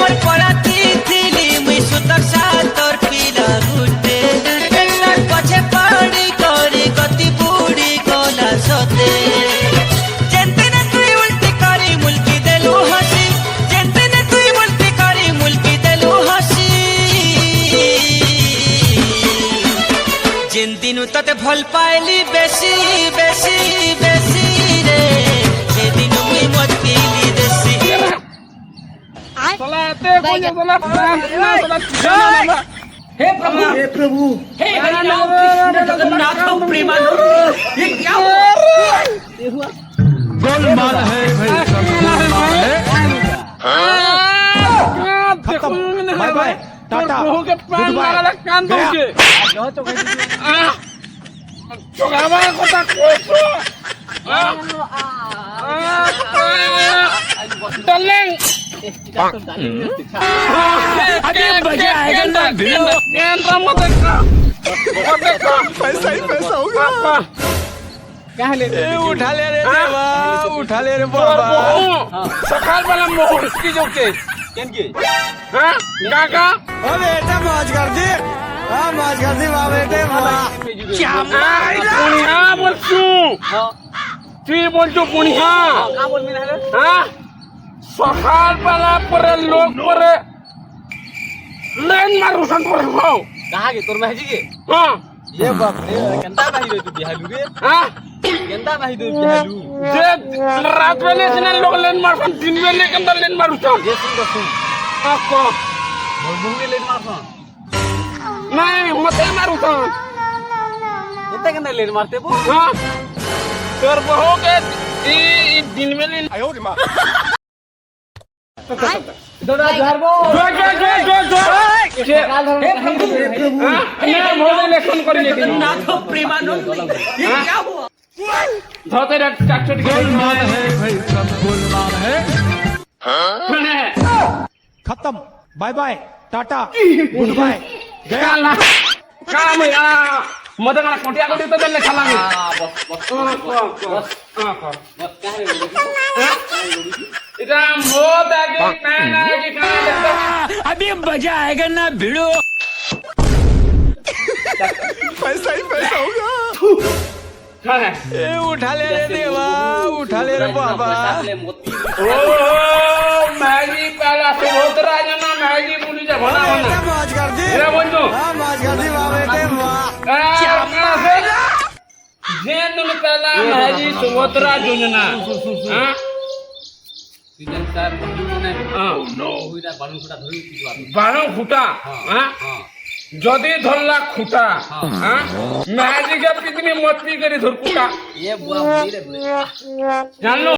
তোর পরাতি থিলি মুই সুতর সাতর পিলা গুটে এটার পছে পাড়ি করি গতি বুড়ি গলা সতে যেনতেনে তুই উল্টি করি মুলকি দেলু হাসি যেনতেনে তুই উল্টি করি মুলকি দেলু হাসি যেন দিনু ততে ভাল পাইলি বেশি বেশি বেশি রে সেদিন মুই মতিলি দেশি चलाते बोले बोला चला हे प्रभु हे हरि राम कृष्ण जगन्नाथ प्रेमानंद ये क्या हुआ गोलमाल है भाई सब गोलमाल है खत्म बाय बाय टाटा प्रभु के प्राण लगा कान दो के चोगावा कोता कोसो डार्लिंग अभी मजा आएगा ना भिड़ो केंद्र मत देखा पैसा ही पैसा होगा क्या ले उठा ले रे देवा उठा ले रे बाबा सकाल वाला मोहर की जो के केनके हां काका ओ बेटा मौज कर दी हां मौज कर दी वाह बेटे वाह क्या पुनिया बोलछु তুই বলছো পুনিয়া का बोल मिला है হ্যাঁ সকাল বেলা পরে লোক পরে লাইন মারুছন পরে হও कहां के तोर महजी के হ্যাঁ ये बाप रे केंदा बाही रे तू बिहालू रे হ্যাঁ केंदा बाही रे बिहालू যে রাত বেলা সিনা লোক লাইন মারছন দিন বেলা কেন লাইন মারুছন ये सुन আকো मुंह में लेन मारछन নাই মতে মারুছন एते केंदा लेन मारते बो হ্যাঁ তোর বহু के ई दिन में लाइन आयो रे मां दोड़ा झारबो जगन्नाथ प्रेमानंद ये क्या हुआ गोलमाल है भाई सब गोलमाल है खत्म bye bye tata goodbye गया मदन कोटिया कोटी तो देले खालांगे इधर मोद आगे कान आगे कान अभी मजा आएगा ना भिड़ो पैसा ही पैसा होगा ए उठा ले रे देवा उठा ले रे बाबा ओ मैगी पहला से बहुत राजना मैगी बोली जा बना बना मौज कर दी मेरा बंधु हां मौज कर दी वाह बेटे वाह जे तुम पहला मैगी सुभद्रा योजना हां सीजन 4 ने हां नो हुईरा बालू फुटा धरि दिवा बारो फुटा हां हां যদি ধরলা খুঁটা হ্যাঁ ম্যাজিকে পৃথিবী মতি করে ধর কুটা ये बुआ रे জানো